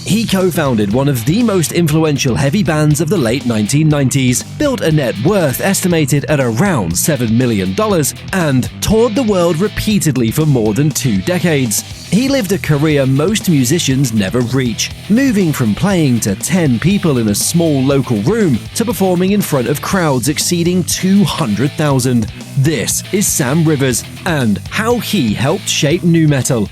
He co-founded one of the most influential heavy bands of the late 1990s, built a net worth estimated at around $7 million, and toured the world repeatedly for more than 2 decades. He lived a career most musicians never reach, moving from playing to 10 people in a small local room to performing in front of crowds exceeding 200,000. This is Sam Rivers and how he helped shape nu metal.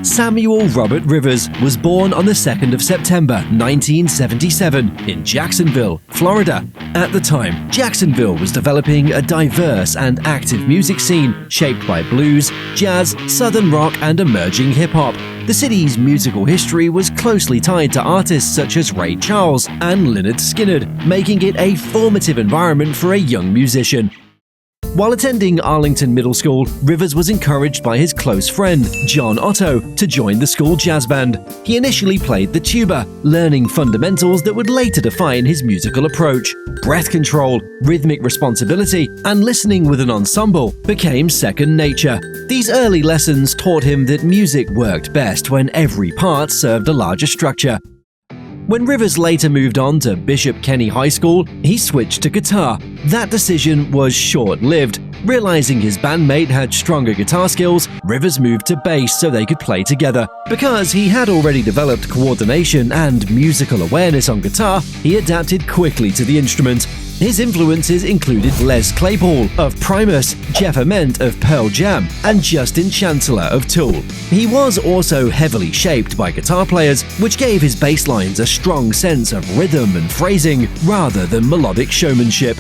Samuel Robert Rivers was born on the 2nd of September 1977 in Jacksonville, Florida. At the time, Jacksonville was developing a diverse and active music scene shaped by blues, jazz, southern rock, and emerging hip-hop. The city's musical history was closely tied to artists such as Ray Charles and Lynyrd Skynyrd, making it a formative environment for a young musician. While attending Arlington Middle School, Rivers was encouraged by his close friend, John Otto, to join the school jazz band. He initially played the tuba, learning fundamentals that would later define his musical approach. Breath control, rhythmic responsibility, and listening with an ensemble became second nature. These early lessons taught him that music worked best when every part served a larger structure. When Rivers later moved on to Bishop Kenny High School, he switched to guitar. That decision was short-lived. Realizing his bandmate had stronger guitar skills, Rivers moved to bass so they could play together. Because he had already developed coordination and musical awareness on guitar, he adapted quickly to the instrument. His influences included Les Claypool of Primus, Jeff Ament of Pearl Jam, and Justin Chancellor of Tool. He was also heavily shaped by guitar players, which gave his bass lines a strong sense of rhythm and phrasing rather than melodic showmanship.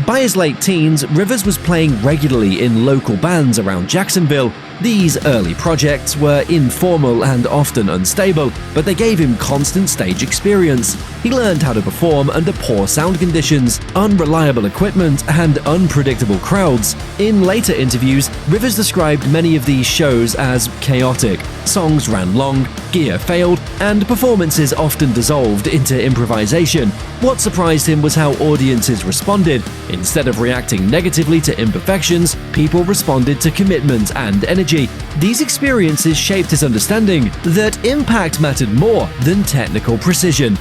By his late teens, Rivers was playing regularly in local bands around Jacksonville. These early projects were informal and often unstable, but they gave him constant stage experience. He learned how to perform under poor sound conditions, unreliable equipment, and unpredictable crowds. In later interviews, Rivers described many of these shows as chaotic. Songs ran long, gear failed, and performances often dissolved into improvisation. What surprised him was how audiences responded. Instead of reacting negatively to imperfections, people responded to commitment and energy. These experiences shaped his understanding that impact mattered more than technical precision.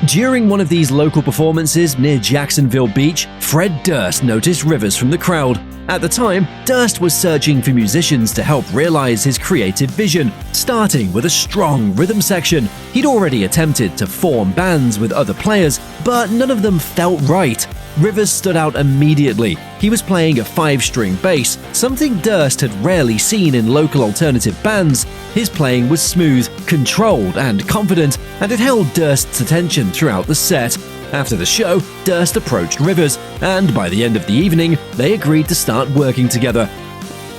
During one of these local performances near Jacksonville Beach, Fred Durst noticed Rivers from the crowd. At the time, Durst was searching for musicians to help realize his creative vision, starting with a strong rhythm section. He'd already attempted to form bands with other players, but none of them felt right. Rivers stood out immediately. He was playing a 5-string bass, something Durst had rarely seen in local alternative bands. His playing was smooth, controlled, and confident, and it held Durst's attention throughout the set. After the show, Durst approached Rivers, and by the end of the evening, they agreed to start working together.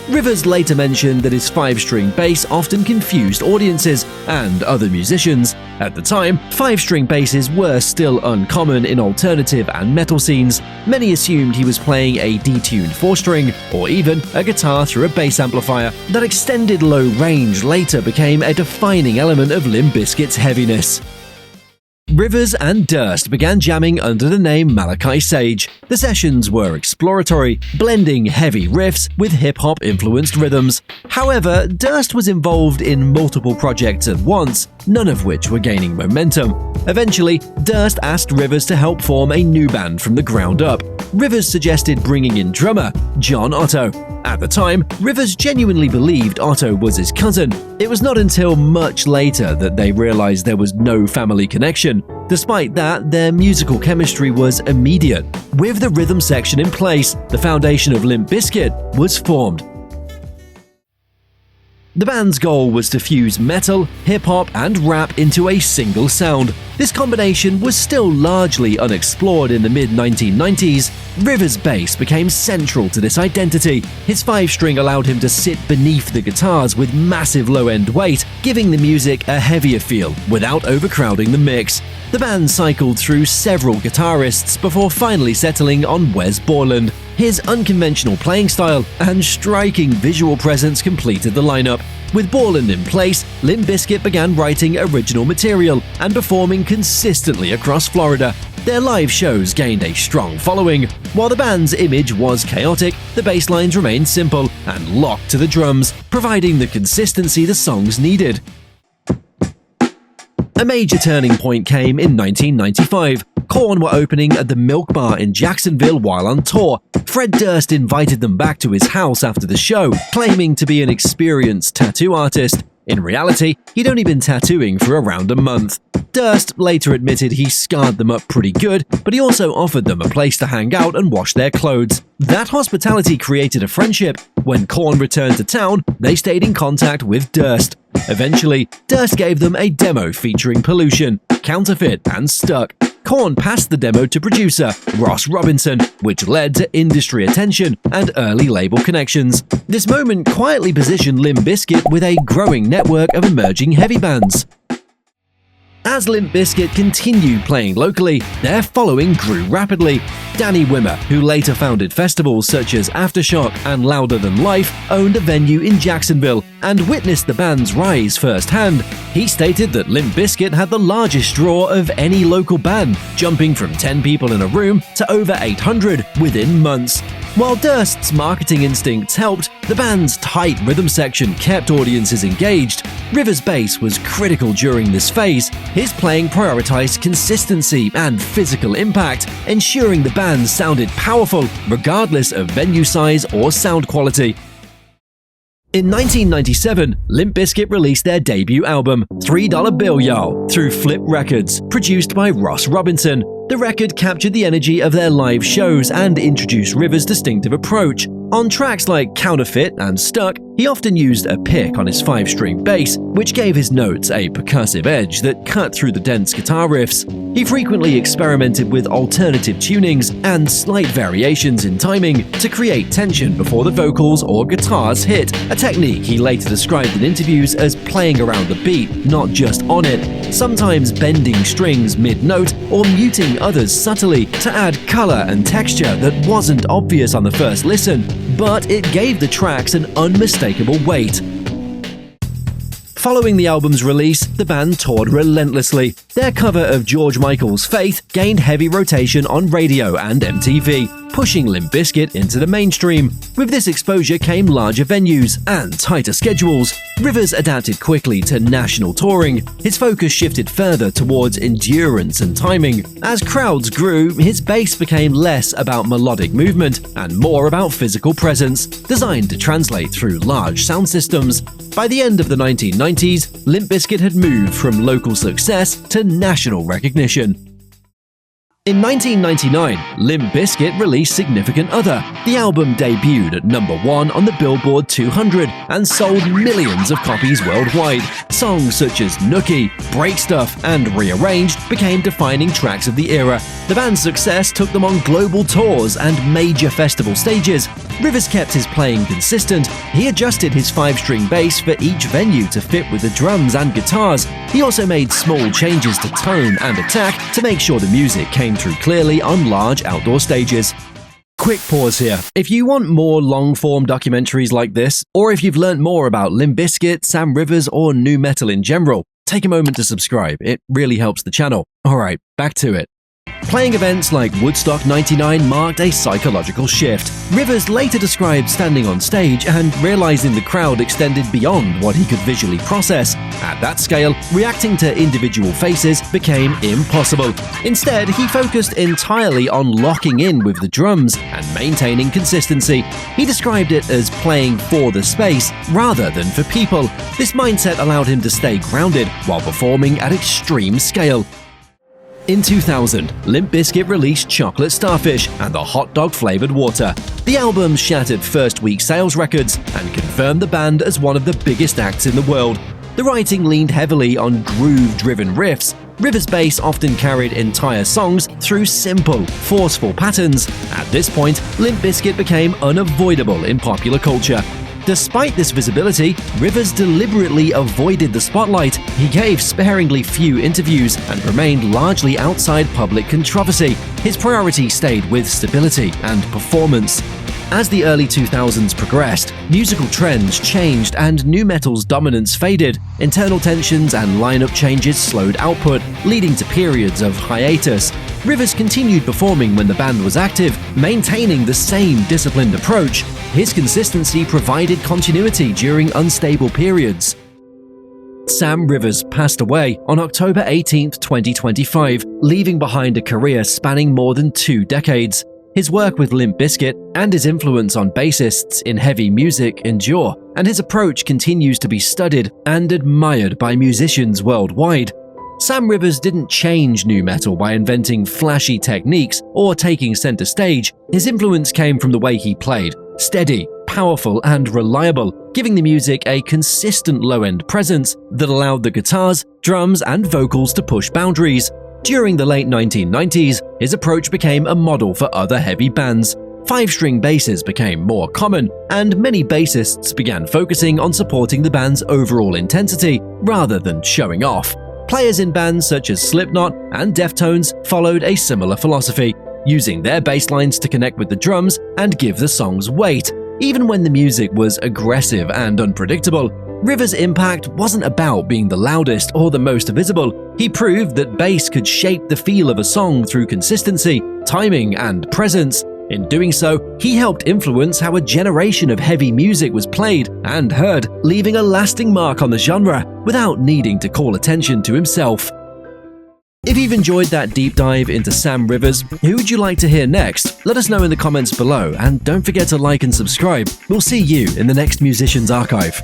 Rivers later mentioned that his 5-string bass often confused audiences and other musicians. At the time, 5-string basses were still uncommon in alternative and metal scenes. Many assumed he was playing a detuned 4-string, or even a guitar through a bass amplifier. That extended low range later became a defining element of Limp Bizkit's heaviness. Rivers and Durst began jamming under the name Malachi Sage. The sessions were exploratory, blending heavy riffs with hip-hop influenced rhythms. However, Durst was involved in multiple projects at once, none of which were gaining momentum. Eventually, Durst asked Rivers to help form a new band from the ground up. Rivers suggested bringing in drummer John Otto. At the time, Rivers genuinely believed Otto was his cousin. It was not until much later that they realized there was no family connection. Despite that, their musical chemistry was immediate. With the rhythm section in place, the foundation of Limp Bizkit was formed. The band's goal was to fuse metal, hip-hop, and rap into a single sound. This combination was still largely unexplored in the mid-1990s. Rivers' bass became central to this identity. His 5-string allowed him to sit beneath the guitars with massive low-end weight, giving the music a heavier feel without overcrowding the mix. The band cycled through several guitarists before finally settling on Wes Borland. His unconventional playing style and striking visual presence completed the lineup. With Borland in place, Limp Bizkit began writing original material and performing consistently across Florida. Their live shows gained a strong following. While the band's image was chaotic, the bass lines remained simple and locked to the drums, providing the consistency the songs needed. A major turning point came in 1995. Korn were opening at the Milk Bar in Jacksonville while on tour. Fred Durst invited them back to his house after the show, claiming to be an experienced tattoo artist. In reality, he'd only been tattooing for around a month. Durst later admitted he scarred them up pretty good, but he also offered them a place to hang out and wash their clothes. That hospitality created a friendship. When Korn returned to town, they stayed in contact with Durst. Eventually, Durst gave them a demo featuring Pollution, Counterfeit, and Stuck. Korn passed the demo to producer Ross Robinson, which led to industry attention and early label connections. This moment quietly positioned Limp Bizkit with a growing network of emerging heavy bands. As Limp Bizkit continued playing locally, their following grew rapidly. Danny Wimmer, who later founded festivals such as Aftershock and Louder Than Life, owned a venue in Jacksonville and witnessed the band's rise firsthand. He stated that Limp Bizkit had the largest draw of any local band, jumping from 10 people in a room to over 800 within months. While Durst's marketing instincts helped, the band's tight rhythm section kept audiences engaged. Rivers' bass was critical during this phase. His playing prioritized consistency and physical impact, ensuring the band sounded powerful regardless of venue size or sound quality. In 1997, Limp Bizkit released their debut album, $3 Bill Y'all, through Flip Records, produced by Ross Robinson. The record captured the energy of their live shows and introduced Rivers' distinctive approach. On tracks like Counterfeit and Stuck, he often used a pick on his 5-string bass, which gave his notes a percussive edge that cut through the dense guitar riffs. He frequently experimented with alternative tunings and slight variations in timing to create tension before the vocals or guitars hit, a technique he later described in interviews as playing around the beat, not just on it, sometimes bending strings mid-note or muting others subtly to add color and texture that wasn't obvious on the first listen, but it gave the tracks an unmistakable weight. Following the album's release, the band toured relentlessly. Their cover of George Michael's Faith gained heavy rotation on radio and MTV, pushing Limp Bizkit into the mainstream. With this exposure came larger venues and tighter schedules. Rivers adapted quickly to national touring. His focus shifted further towards endurance and timing. As crowds grew, his bass became less about melodic movement and more about physical presence, designed to translate through large sound systems. By the end of the 1990s, Limp Bizkit had moved from local success to national recognition. In 1999, Limp Bizkit released Significant Other. The album debuted at #1 on the Billboard 200 and sold millions of copies worldwide. Songs such as Nookie, Break Stuff, and Rearranged became defining tracks of the era. The band's success took them on global tours and major festival stages. Rivers kept his playing consistent. He adjusted his 5-string bass for each venue to fit with the drums and guitars. He also made small changes to tone and attack to make sure the music came through clearly on large outdoor stages. Quick pause here. If you want more long-form documentaries like this, or if you've learned more about Limp Bizkit, Sam Rivers, or nu metal in general, take a moment to subscribe. It really helps the channel. Alright, back to it. Playing events like Woodstock 99 marked a psychological shift. Rivers later described standing on stage and realizing the crowd extended beyond what he could visually process. At that scale, reacting to individual faces became impossible. Instead, he focused entirely on locking in with the drums and maintaining consistency. He described it as playing for the space rather than for people. This mindset allowed him to stay grounded while performing at extreme scale. In 2000, Limp Bizkit released Chocolate Starfish and the Hot Dog Flavored Water. The album shattered first-week sales records and confirmed the band as one of the biggest acts in the world. The writing leaned heavily on groove-driven riffs. Rivers' bass often carried entire songs through simple, forceful patterns. At this point, Limp Bizkit became unavoidable in popular culture. Despite this visibility, Rivers deliberately avoided the spotlight. He gave sparingly few interviews and remained largely outside public controversy. His priority stayed with stability and performance. As the early 2000s progressed, musical trends changed and nu metal's dominance faded. Internal tensions and lineup changes slowed output, leading to periods of hiatus. Rivers continued performing when the band was active, maintaining the same disciplined approach. His consistency provided continuity during unstable periods. Sam Rivers passed away on October 18, 2025, leaving behind a career spanning more than 2 decades. His work with Limp Bizkit and his influence on bassists in heavy music endure, and his approach continues to be studied and admired by musicians worldwide. Sam Rivers didn't change nu metal by inventing flashy techniques or taking center stage. His influence came from the way he played, steady, powerful, and reliable, giving the music a consistent low-end presence that allowed the guitars, drums, and vocals to push boundaries. During the late 1990s, his approach became a model for other heavy bands. 5-string basses became more common, and many bassists began focusing on supporting the band's overall intensity rather than showing off. Players in bands such as Slipknot and Deftones followed a similar philosophy, using their bass lines to connect with the drums and give the songs weight. Even when the music was aggressive and unpredictable, Rivers' impact wasn't about being the loudest or the most visible. He proved that bass could shape the feel of a song through consistency, timing, and presence. In doing so, he helped influence how a generation of heavy music was played and heard, leaving a lasting mark on the genre without needing to call attention to himself. If you've enjoyed that deep dive into Sam Rivers, who would you like to hear next? Let us know in the comments below, and don't forget to like and subscribe. We'll see you in the next Musician's Archive.